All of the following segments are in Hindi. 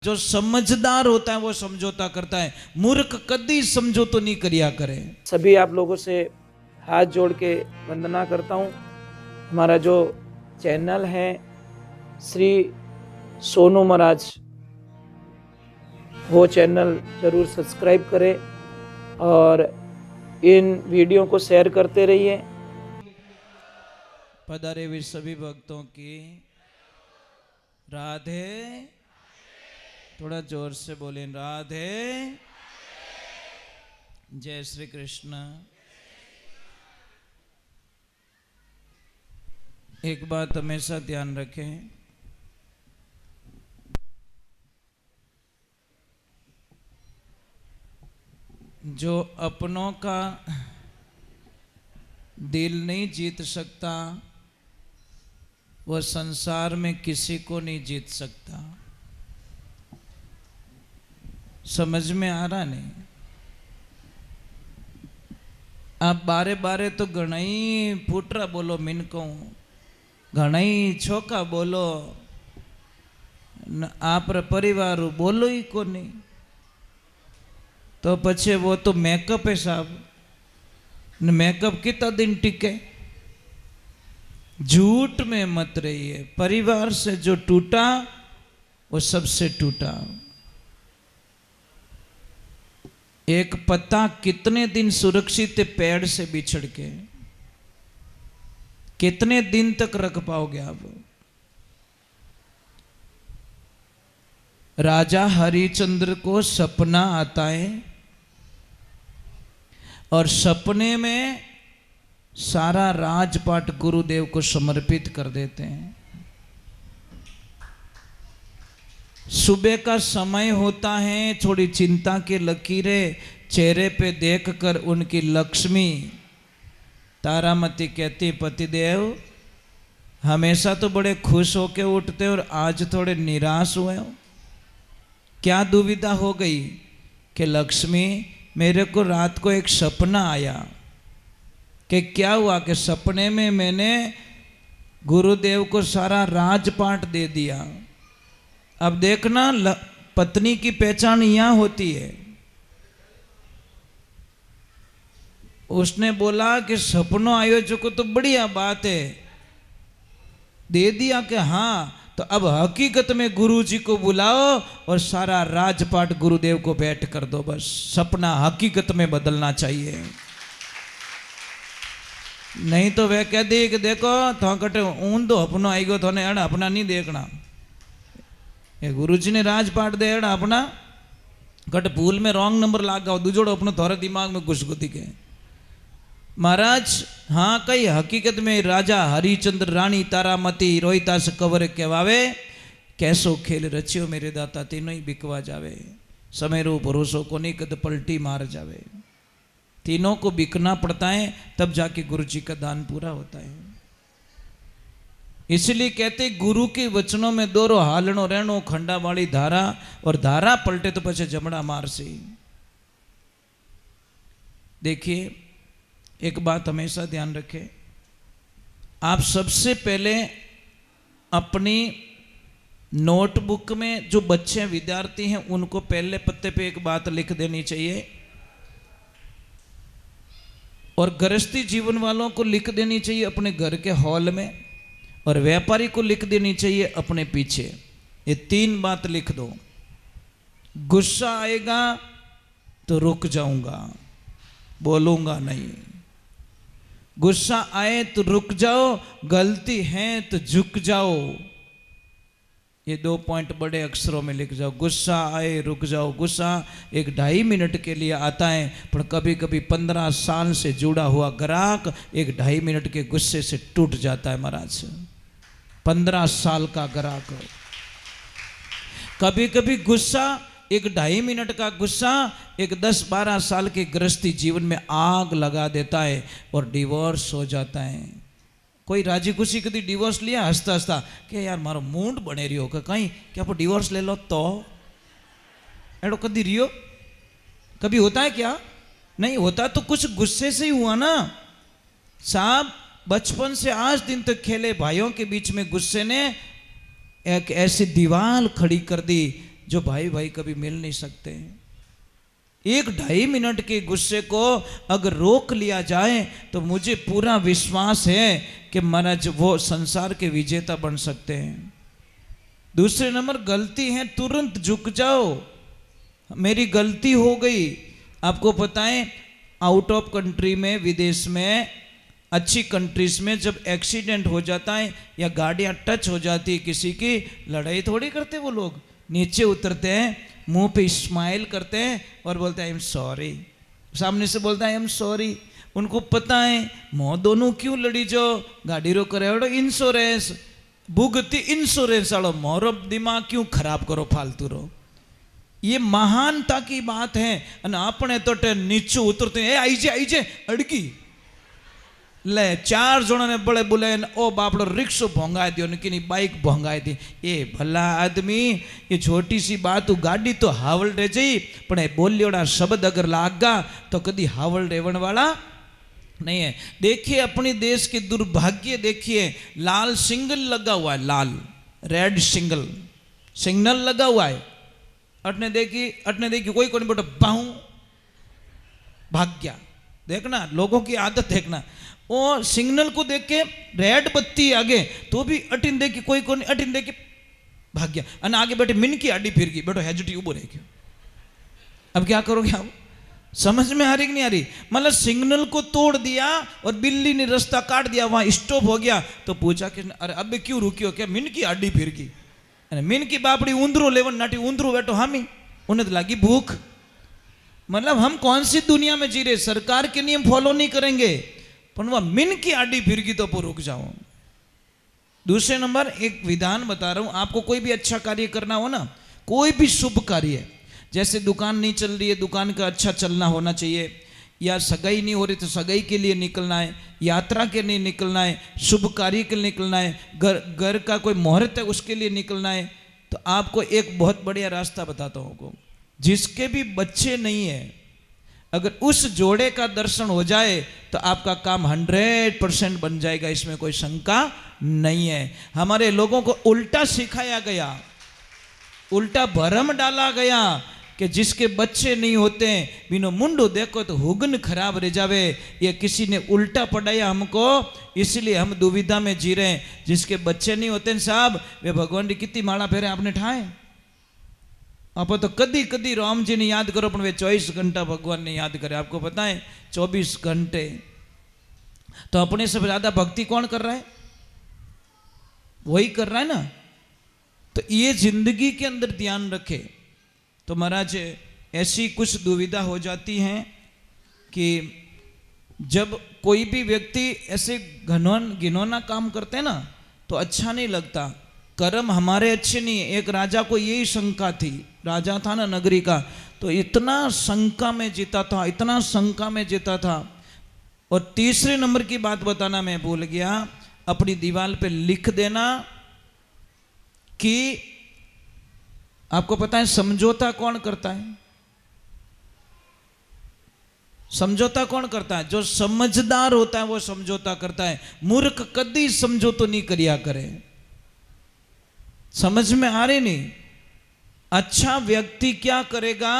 जो समझदार होता है वो समझौता करता है, मूर्ख कभी समझौता नहीं करिया करे। सभी आप लोगों से हाथ जोड़ के वंदना करता हूँ। हमारा जो चैनल है श्री सोनू महाराज, वो चैनल जरूर सब्सक्राइब करें और इन वीडियो को शेयर करते रहिए। पधारे हुए सभी भक्तों की राधे, थोड़ा जोर से बोले राधे। जय श्री कृष्ण। एक बात हमेशा ध्यान रखें, जो अपनों का दिल नहीं जीत सकता वह संसार में किसी को नहीं जीत सकता। समझ में आ रहा नहीं? आप बारे बारे तो घणाई फूटरा बोलो, मिनको घणाई छोका बोलो, आप परिवार बोलो ही को नहीं, तो पछे वो तो मेकअप है साहब। मेकअप कितना दिन टिके? झूठ में मत रहिए। परिवार से जो टूटा वो सबसे टूटा। एक पत्ता कितने दिन सुरक्षित है पेड़ से बिछड़ के? कितने दिन तक रख पाओगे आप? राजा हरिश्चंद्र को सपना आता है और सपने में सारा राजपाट गुरुदेव को समर्पित कर देते हैं। सुबह का समय होता है, थोड़ी चिंता की लकीरें चेहरे पे देखकर उनकी लक्ष्मी तारामती कहती, पतिदेव हमेशा तो बड़े खुश होके उठते और आज थोड़े निराश हुए हो, क्या दुविधा हो गई? कि लक्ष्मी मेरे को रात को एक सपना आया। कि क्या हुआ? कि सपने में मैंने गुरुदेव को सारा राजपाट दे दिया। अब देखना, पत्नी की पहचान यहां होती है। उसने बोला कि सपनों आयोजक को तो बढ़िया बात है, दे दिया कि हाँ, तो अब हकीकत में गुरुजी को बुलाओ और सारा राजपाट गुरुदेव को भेंट कर दो। बस सपना हकीकत में बदलना चाहिए। नहीं तो वह कह दी कि देखो तो कटे ऊंधो अपनो आई गयो, थोने एड़ा अपना नहीं देखना। ये गुरुजी ने राजपाट दे एड़ा अपना कट भूल में रॉन्ग नंबर लागा दूजोड़ो अपनो थोड़े दिमाग में घुस गुदी के। महाराज हाँ, कई हकीकत में राजा हरिश्चंद्र रानी तारामती रोहितास कंवर कहवावे, कैसो खेल रचियो मेरे दाता तीनों ही बिकवा जावे, समय रो भरोसो को नहीं कद पलटी मार जावे। तीनों को बिकना पड़ता है तब जाके गुरु जी का दान पूरा होता है। इसलिए कहते गुरु के वचनों में दोरो हालनो रहनो खंडा वाली धारा, और धारा पलटे तो पछे जमड़ा मार से। देखिए एक बात हमेशा ध्यान रखें, आप सबसे पहले अपनी नोटबुक में जो बच्चे विद्यार्थी हैं उनको पहले पत्ते पे एक बात लिख देनी चाहिए, और गृहस्थी जीवन वालों को लिख देनी चाहिए अपने घर के हॉल में, और व्यापारी को लिख देनी चाहिए अपने पीछे। ये तीन बात लिख दो। गुस्सा आएगा तो रुक जाऊंगा, बोलूंगा नहीं। गुस्सा आए तो रुक जाओ, गलती है तो झुक जाओ। ये 2 पॉइंट बड़े अक्षरों में लिख जाओ। गुस्सा आए रुक जाओ। गुस्सा 1-2.5 मिनट के लिए आता है, पर कभी कभी 15 साल से जुड़ा हुआ ग्राहक 1-2.5 मिनट के गुस्से से टूट जाता है। महाराज 15 साल का ग्राहक, कभी कभी गुस्सा 1-2.5 मिनट का गुस्सा एक 10-12 साल के गृहस्थी जीवन में आग लगा देता है और डिवोर्स हो जाता है। कोई राजी खुशी कभी डिवोर्स लिया हंसता हंसता कि यार मारो मूड बने रियो कि कहीं क्या आप डिवोर्स ले लो तो एडो कभी रियो? कभी होता है क्या? नहीं होता। तो कुछ गुस्से से ही हुआ ना साहब। बचपन से आज दिन तक खेले भाइयों के बीच में गुस्से ने एक ऐसी दीवार खड़ी कर दी जो भाई भाई कभी मिल नहीं सकते। 1-2.5 मिनट के गुस्से को अगर रोक लिया जाए तो मुझे पूरा विश्वास है कि महाराज वो संसार के विजेता बन सकते हैं। दूसरे नंबर, गलती है तुरंत झुक जाओ, मेरी गलती हो गई। आपको पता है आउट ऑफ कंट्री में, विदेश में, अच्छी कंट्रीज में जब एक्सीडेंट हो जाता है या गाड़ियां टच हो जाती है किसी की, लड़ाई थोड़ी करते वो लोग, नीचे उतरते हैं, मुंह पे स्माइल करते हैं और बोलते हैं आई एम सॉरी। सामने से बोलता है आई एम सॉरी। उनको पता है मोह दोनों क्यों लड़ी जो गाड़ी रो करे इंश्योरेंस भुगती इंश्योरेंस वालों मोरो दिमाग क्यों खराब करो फालतू रो। ये महानता की बात है। अपने तो नीचे उतरते हैं आई जे अड़की ले 4 जणों ने बड़े बुलाए ओ बापड़ो रिक्शो भोंगाई दियो की बाइक भोंगाई दी। ये भला आदमी, ये छोटी सी बात गाड़ी तो हावल रह जाई, पण बोलियोड़ा शब्द अगर लागा तो कदी हावल रेवण वाला नहीं है। देखिए अपनी देश के दुर्भाग्य, देखिए लाल सिग्नल लगा हुआ है, लाल रेड सिग्नल लगा हुआ है। अटने देखी कोई कोई बेटा बाहू भाग गया। देखना लोगों की आदत देखना, वो सिग्नल को देख के रेड बत्ती आगे तो भी अटिन देखी कोई कोई अटिन देखी भाग गया, और आगे बैठे मिन की आड़ी फिर गई, बेटो हेजिटी उबो रह गया। अब क्या करोगे आप? समझ में आ रही कि नहीं आ रही? मतलब सिग्नल को तोड़ दिया और बिल्ली ने रास्ता काट दिया, वहां स्टॉप हो गया। तो पूछा कि अरे अब क्यों रुकियो? क्या मिन की आड़ी फिर गई? मिन की बापड़ी ऊंदरो लेवन नाटी ऊंदरो बैठो हामी, उन्हें तो लगी भूख। मतलब हम कौन सी दुनिया में जी रहे? सरकार के नियम फॉलो नहीं करेंगे, पर वह मिन की आड़ी फिर गई तो रुक जाओ। दूसरे नंबर एक विधान बता रहा हूं आपको, कोई भी अच्छा कार्य करना हो ना, कोई भी शुभ कार्य, जैसे दुकान नहीं चल रही है, दुकान का अच्छा चलना होना चाहिए, या सगाई नहीं हो रही तो सगाई के लिए निकलना है, यात्रा के लिए निकलना है, शुभ कार्य के लिए निकलना है, घर का कोई मुहूर्त है उसके लिए निकलना है, तो आपको एक बहुत बढ़िया रास्ता बताता हूँ। जिसके भी बच्चे नहीं है, अगर उस जोड़े का दर्शन हो जाए तो आपका काम 100% बन जाएगा, इसमें कोई शंका नहीं है। हमारे लोगों को उल्टा सिखाया गया, उल्टा भरम डाला गया कि जिसके बच्चे नहीं होते बिनो मुंडो देखो तो हुगन खराब रह जावे। ये किसी ने उल्टा पढ़ाया हमको, इसलिए हम दुविधा में जी रहे हैं। जिसके बच्चे नहीं होते साहब, वे भगवान की कितनी माला फेरे आपने ठाए। आप तो कदी कदी राम जी ने याद करो, पर वे 24 घंटा भगवान ने याद करे। आपको पता है 24 घंटे तो अपने से ज्यादा भक्ति कौन कर रहा है? वही कर रहा है ना। तो ये जिंदगी के अंदर ध्यान रखे। तो महाराज ऐसी कुछ दुविधा हो जाती है कि जब कोई भी व्यक्ति ऐसे घिनौना काम करते हैं ना तो अच्छा नहीं लगता। कर्म हमारे अच्छे नहीं है। एक राजा को यही शंका थी, राजा था ना नगरी का, तो इतना शंका में जीता था, इतना शंका में जीता था। और तीसरे नंबर की बात बताना मैं भूल गया, अपनी दीवार पे लिख देना कि आपको पता है समझौता कौन करता है? समझौता कौन करता है? जो समझदार होता है वो समझौता करता है। मूर्ख कदी समझौता नहीं करिया करे। समझ में आ रही नहीं? अच्छा व्यक्ति क्या करेगा?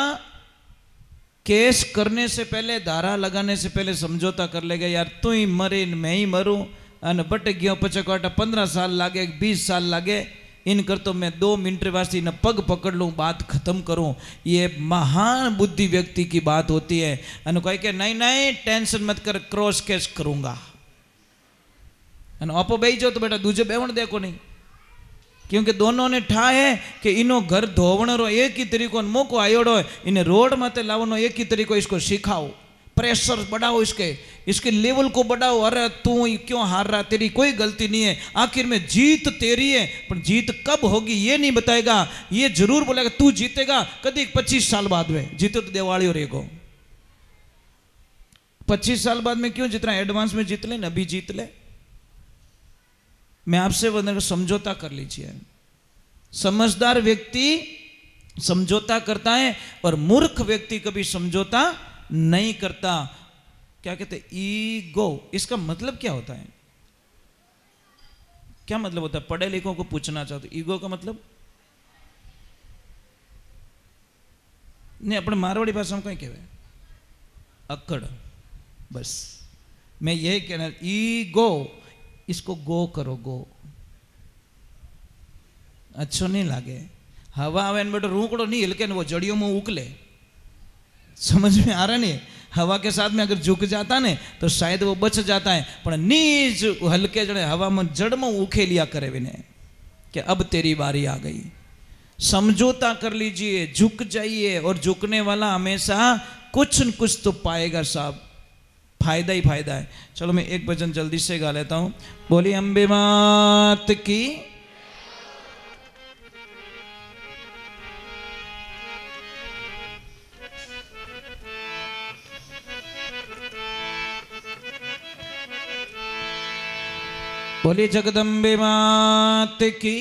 केस करने से पहले, धारा लगाने से पहले समझौता कर लेगा, यार तू ही मरे मैं ही मरूं, अन बट गयो पचकाटा 15 साल लागे 20 साल लागे, इन कर तो मैं 2 मिनट वास्ते न पग पकड़ लूँ, बात खत्म करूँ। ये महान बुद्धि व्यक्ति की बात होती है। अन कह के नहीं नहीं टेंशन मत कर, क्रॉस केस करूँगा। आपो बही जाओ तो बेटा दूजे बेवण देखो नहीं, क्योंकि दोनों ने ठा है कि इनो घर धोवण रो एक ही तरीको मौको आयोड़ो है, इन्हें रोड माते लावनो एक ही तरीको, इसको सिखाओ, प्रेशर बढ़ाओ, इसके लेवल को बढ़ाओ। अरे तू क्यों हार रहा, तेरी कोई गलती नहीं है, आखिर में जीत तेरी है, पर जीत कब होगी ये नहीं बताएगा। ये जरूर बोलेगा तू जीतेगा कभी 25 साल बाद में, जीते तो दिवाली और एगो 25 साल बाद में क्यों जितना एडवांस में जीत ले न, अभी जीत ले। मैं आपसे बंदर समझौता कर लीजिए। समझदार व्यक्ति समझौता करता है और मूर्ख व्यक्ति कभी समझौता नहीं करता। क्या कहते हैं? ईगो। इसका मतलब क्या होता है? क्या मतलब होता है? पढ़े लिखों को पूछना चाहते, ईगो का मतलब ने अपने मारवाड़ी भाषा में कहीं कहवे अकड़। बस मैं यही कहना, ईगो, इसको गो करो, गो। अच्छो नहीं लागे। हवा आवे बेटो रूकड़ो नहीं हिलके वो जड़ियों में उकले, समझ में आ रहा नहीं। हवा के साथ में अगर झुक जाता ने तो शायद वो बच जाता है, पर नीच हल्के जड़े हवा में जड़ में उखे लिया करे विने कि अब तेरी बारी आ गई। समझौता कर लीजिए, झुक जाइए, और झुकने वाला हमेशा कुछ न कुछ तो पाएगा साहब, फायदा ही फायदा है। चलो मैं एक भजन जल्दी से गा लेता हूं। बोली अम्बे मात की। बोली जगदम्बे मात की।